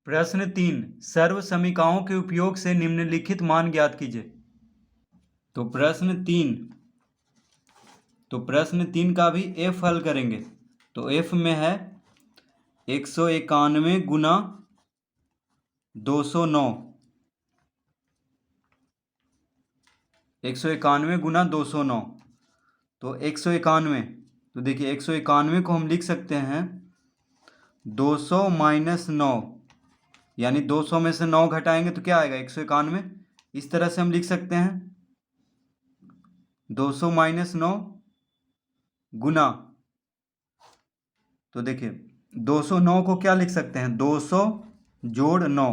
प्रश्न 3, सर्व समीकरणों के उपयोग से निम्नलिखित मान ज्ञात कीजिए। तो प्रश्न 3 का भी एफ हल करेंगे। तो एफ में है 191 गुना 209, 191 गुना 209। तो 191, तो देखिए 191 को हम लिख सकते हैं 200 माइनस 9, यानी 200 में से 9 घटाएंगे तो क्या आएगा 191। इस तरह से हम लिख सकते हैं 200 माइनस 9 गुना, तो देखिए 209 को क्या लिख सकते हैं 200 जोड़ 9,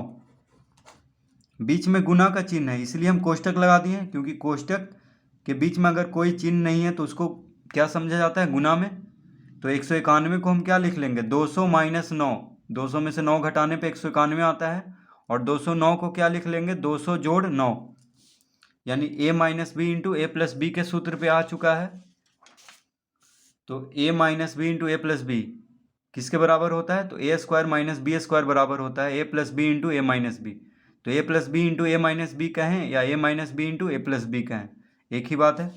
बीच में गुना का चिन्ह है इसलिए हम कोष्टक लगा दिए, क्योंकि कोष्टक के बीच में अगर कोई चिन्ह नहीं है तो उसको क्या समझा जाता है गुना में। तो 191 को हम क्या लिख लेंगे 200 माइनस 9, 200 में से 9 घटाने पे 191 आता है, और 209 को क्या लिख लेंगे 200 जोड़ 9, यानी a minus B into A plus B के सूत्र पे आ चुका है। तो a minus B into A plus B किसके बराबर होता है, तो A square minus B square बराबर होता है A plus B into A minus B. तो A plus B into A minus B कहें या A minus B into A plus B कहें, एक ही बात है।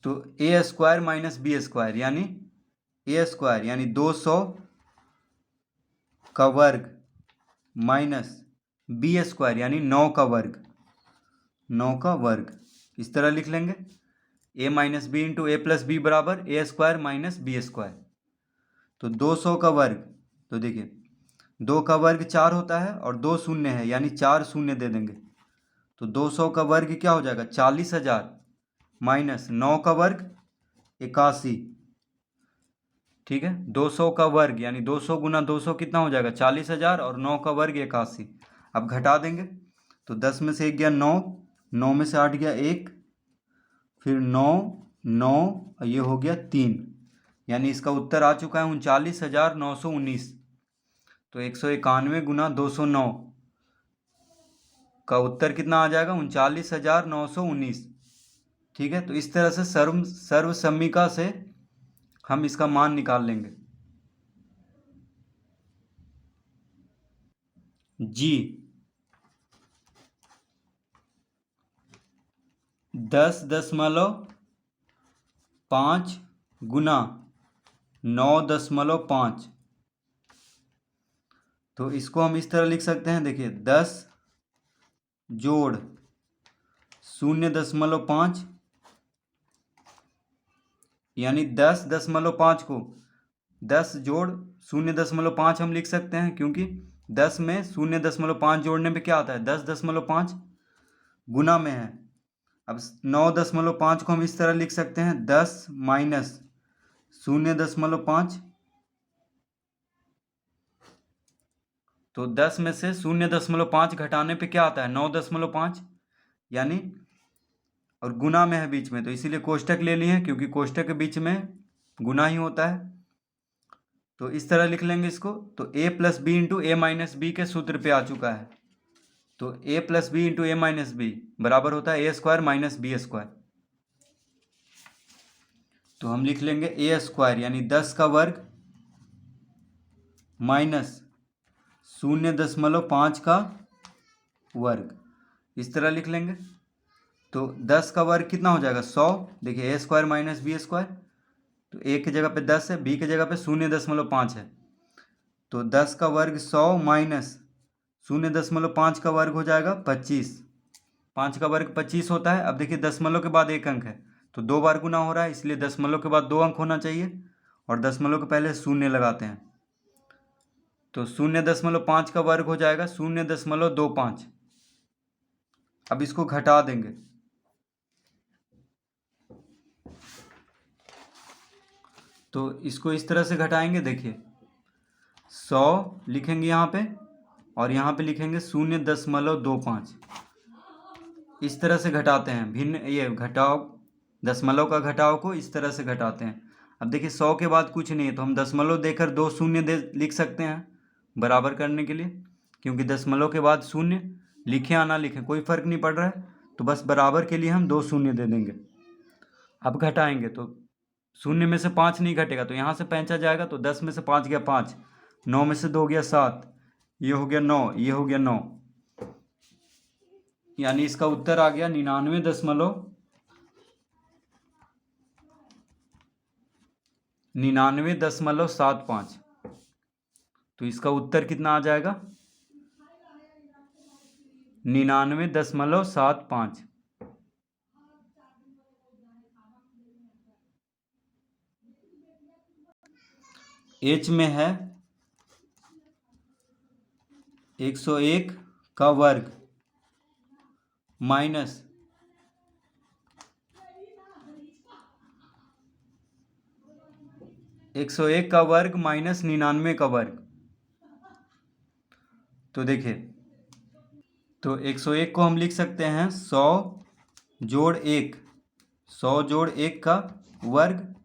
तो A square minus B square यानी ए स्क्वायर यानी 200 का वर्ग माइनस बी स्क्वायर यानी 9 का वर्ग, 9 का वर्ग, इस तरह लिख लेंगे। ए minus B into A plus B बराबर ए स्क्वायर माइनस बी स्क्वायर। तो 200 का वर्ग, तो देखिए 2 का वर्ग 4 होता है और 2 शून्य है यानी 4 शून्य दे देंगे। तो 200 का वर्ग क्या हो जाएगा 40,000 माइनस 9 का वर्ग 81, ठीक है। 200 का वर्ग यानी 200 गुना 200 कितना हो जाएगा 40,000 और 9 का वर्ग 81। अब घटा देंगे तो 10 में से 1 गया 9, 9 में से 8 गया 1, फिर 9, 9 ये हो गया 3, यानी इसका उत्तर आ चुका है 39,919। तो 191 गुना 209 का उत्तर कितना आ जाएगा 39,919, ठीक है। तो इस तरह से सर्व समीका से हम इसका मान निकाल लेंगे। जी 10.5 गुना 9.5, तो इसको हम इस तरह लिख सकते हैं, देखिए 10 जोड़ 0.5 यानी 10.5 को 10 जोड़ 0.5 हम लिख सकते हैं, क्योंकि 10 में 0.5 जोड़ने पे क्या आता है 10.5 गुना में है। अब 9.5 को हम इस तरह लिख सकते हैं 10 माइनस 0.5, तो 10 में से 0.5 घटाने पे क्या आता है 9.5, यानी और गुना में है बीच में, तो इसीलिए कोष्टक ले लिए हैं, क्योंकि कोष्टक के बीच में गुना ही होता है। तो इस तरह लिख लेंगे इसको। तो a plus B into A minus B के सूत्र पे आ चुका है। तो a plus B into A minus B बराबर होता है A square minus B square. तो हम लिख लेंगे ए स्क्वायर यानी 10 का वर्ग माइनस 0.5 का वर्ग, इस तरह लिख लेंगे। तो 10 का वर्ग कितना हो जाएगा 100, देखिए ए स्क्वायर माइनस बी स्क्वायर, तो ए की जगह पे 10 है, बी की जगह पे 0.5 है। तो 10 का वर्ग 100 माइनस 0.5 का वर्ग हो जाएगा 25, 5 का वर्ग 25 होता है। अब देखिए दशमलव के बाद एक अंक है तो 2 बार गुना हो रहा है, इसलिए दशमलव के बाद 2 अंक होना चाहिए, और दशमलव के पहले शून्य लगाते हैं। तो 0.5 का वर्ग हो जाएगा 0.25। अब इसको घटा देंगे, तो इसको इस तरह से घटाएंगे, देखिए 100 लिखेंगे यहाँ पे और यहाँ पे लिखेंगे 0.25, इस तरह से घटाते हैं। भिन्न ये घटाव दशमलव का घटाव को इस तरह से घटाते हैं। अब देखिए 100 के बाद कुछ नहीं है तो हम दशमलव देकर 2 शून्य दे लिख सकते हैं बराबर करने के लिए, क्योंकि दशमलव के बाद शून्य लिखें या ना लिखें कोई फर्क नहीं पड़ रहा है, तो बस बराबर के लिए हम 2 शून्य दे देंगे। अब घटाएंगे तो 0 में से 5 नहीं घटेगा, तो यहाँ से 5 जाएगा, तो 10 में से 5 गया 5, 9 में से 2 गया 7, ये हो गया 9, ये हो गया 9, यानी इसका उत्तर आ गया 99.75। तो इसका उत्तर कितना आ जाएगा? 99.75। एच में है 101 का वर्ग माइनस 101 का वर्ग माइनस 99 का वर्ग। तो देखिए, तो 101 को हम लिख सकते हैं 100 जोड़ 1, 100 जोड़ 1 का वर्ग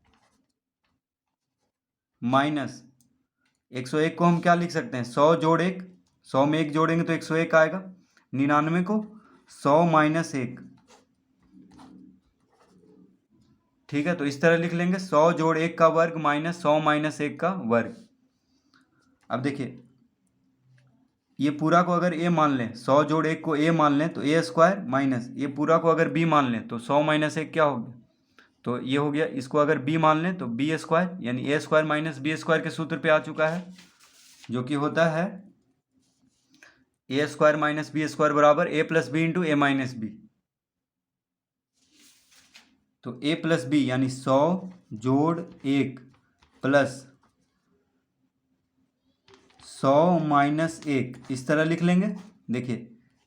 माइनस 101 को हम क्या लिख सकते हैं? 100 जोड़ 1, 100 में 1 जोड़ेंगे तो 101 आएगा। 99 को 100 माइनस 1, ठीक है। तो इस तरह लिख लेंगे 100 जोड़ 1 का वर्ग माइनस 100 माइनस 1 का वर्ग। अब देखिए, ये पूरा को अगर a मान लें, 100 जोड़ 1 को a मान लें तो a स्क्वायर माइनस ये पूरा को अगर b मान लें तो 100 माइनस 1 क्या हो गया? तो ये हो गया। इसको अगर b मान लें तो b स्क्वायर, यानी a square minus b square के सूत्र पे आ चुका है, जो कि होता है a square minus b square बराबर a plus B into A minus B. तो a प्लस बी यानी 100 जोड़ 1 प्लस 100 माइनस 1, इस तरह लिख लेंगे। देखिए,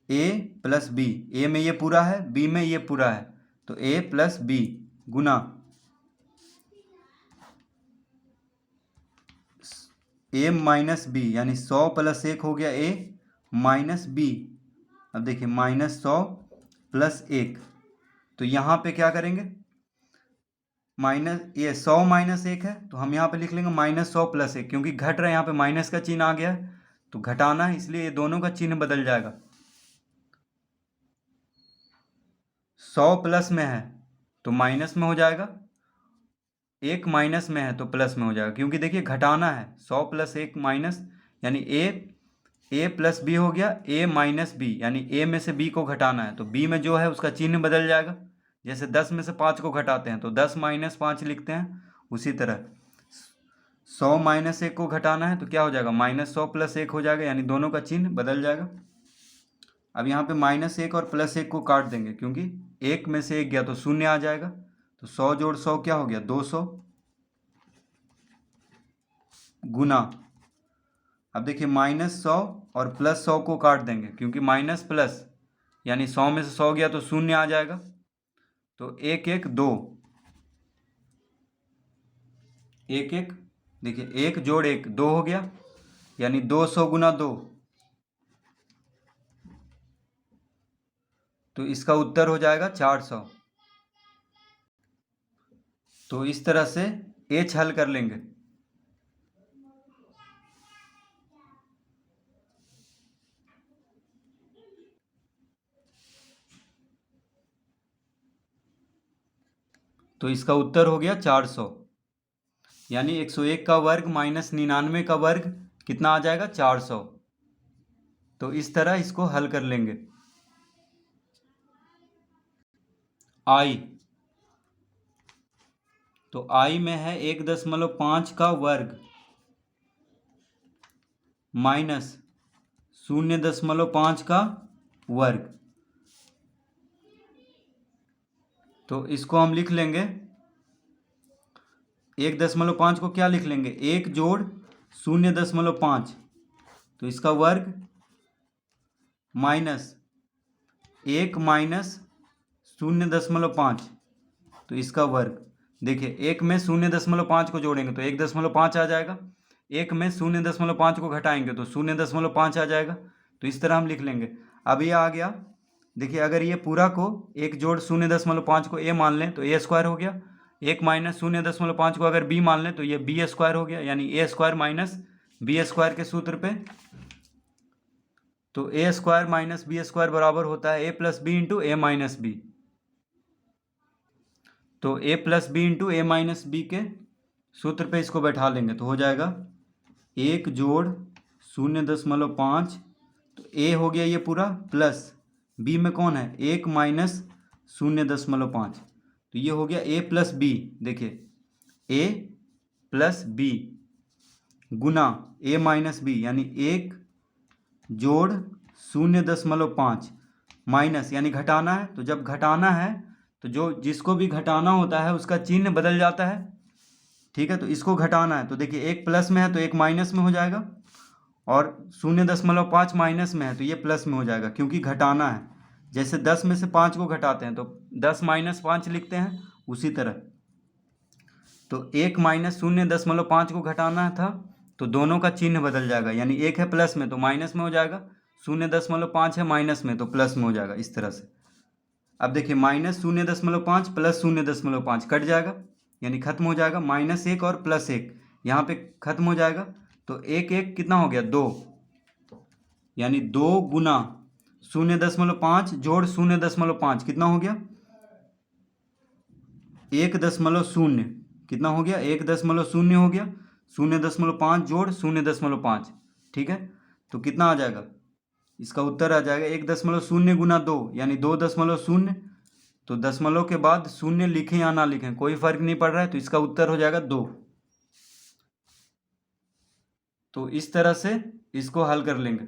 a प्लस बी, a में ये पूरा है, b में ये पूरा है, तो a प्लस बी गुना a माइनस बी, यानी 100 प्लस 1 हो गया a माइनस बी। अब देखिए, माइनस 100 प्लस 1, तो यहाँ पे क्या करेंगे? माइनस ये 100 माइनस 1 है, तो हम यहाँ पे लिख लेंगे माइनस 100 प्लस 1, क्योंकि घट रहा है, यहाँ पे माइनस का चिन्ह आ गया है तो घटाना है, इसलिए ये दोनों का चिन्ह बदल जाएगा। 100 प्लस में है तो माइनस में हो जाएगा, 1 माइनस में है तो प्लस में हो जाएगा, क्योंकि देखिए घटाना है। 100 प्लस 1 माइनस, यानी ए प्लस बी हो गया a माइनस बी, यानी a में से b को घटाना है, तो b में जो है उसका चिन्ह बदल जाएगा। जैसे 10 में से 5 को घटाते हैं तो 10 माइनस 5 लिखते हैं, उसी तरह 100 माइनस 1 को घटाना है तो क्या हो जाएगा? माइनस 100 प्लस 1 हो जाएगा, यानी दोनों का चिन्ह बदल जाएगा। अब यहाँ पे माइनस 1 और प्लस 1 को काट देंगे, क्योंकि 1 में से 1 गया तो शून्य आ जाएगा। तो 100 जोड़ 100 क्या हो गया? 200 गुना, अब देखिए माइनस 100 और प्लस 100 को काट देंगे, क्योंकि माइनस प्लस यानी 100 में से 100 गया तो शून्य आ जाएगा। तो 1 1 2, 1 1, देखिए 1 जोड़ 1 2 हो गया, यानी 200 गुना 2। तो इसका उत्तर हो जाएगा 400। तो इस तरह से एच हल कर लेंगे। तो इसका उत्तर हो गया 400, यानी 101 का वर्ग माइनस 99 का वर्ग कितना आ जाएगा? 400। तो इस तरह इसको हल कर लेंगे। आई, तो आई में है 1.5 का वर्ग माइनस 0.5 का वर्ग। तो इसको हम लिख लेंगे, 1.5 को क्या लिख लेंगे? 1 जोड़ 0.5, तो इसका वर्ग माइनस 1 माइनस 0.5, तो इसका वर्ग। देखिए 1 में 0.5 को जोड़ेंगे तो 1.5 आ जाएगा, 1 में 0.5 को घटाएंगे तो 0.5 आ जाएगा। तो इस तरह हम लिख लेंगे। अब ये आ गया। देखिए, अगर ये पूरा को 1 जोड़ 0.5 को a मान लें तो a स्क्वायर हो गया, 1 माइनस 0.5 को अगर b मान लें तो ये b स्क्वायर हो गया, यानी a square minus b square के सूत्र पे। तो a square minus b square बराबर होता है a plus B into A minus B. तो a plus B into A minus B के सूत्र पे इसको बैठा लेंगे तो हो जाएगा 1 जोड़ 0.5, तो ए हो गया ये पूरा, प्लस बी में कौन है 1 माइनस 0.5, तो ये हो गया ए प्लस बी। देखिए ए प्लस बी गुना ए माइनस बी, यानी 1 जोड़ 0.5 माइनस यानी घटाना है। तो जब घटाना है तो जो जिसको भी घटाना होता है उसका चिन्ह बदल जाता है, ठीक है। तो इसको घटाना है तो देखिए एक प्लस में है तो एक माइनस में हो जाएगा, और 0.5 माइनस में है तो ये प्लस में हो जाएगा, क्योंकि घटाना है। जैसे 10 में से 5 को घटाते हैं तो 10 माइनस 5 लिखते हैं, उसी तरह तो 1 माइनस 0.5 को घटाना था तो दोनों का चिन्ह बदल जाएगा, यानी एक है प्लस में तो माइनस में हो जाएगा, 0.5 है माइनस में तो प्लस में हो जाएगा, इस तरह से। अब देखिए माइनस 0.5 प्लस 0.5 कट जाएगा, यानी खत्म हो जाएगा, -1 और +1 यहाँ पे खत्म हो जाएगा, तो 1 कितना हो गया 2, यानी 2 गुना 0.5 जोड़ 0.5 कितना हो गया 1.0, कितना हो गया 1.0 हो गया, 0.5 जोड़ 0.5, ठीक है। तो कितना आ जाएगा, इसका उत्तर आ जाएगा 1.0 गुना 2 यानी 2.0। तो दशमलव के बाद शून्य लिखें या ना लिखें कोई फर्क नहीं पड़ रहा है, तो इसका उत्तर हो जाएगा 2। तो इस तरह से इसको हल कर लेंगे।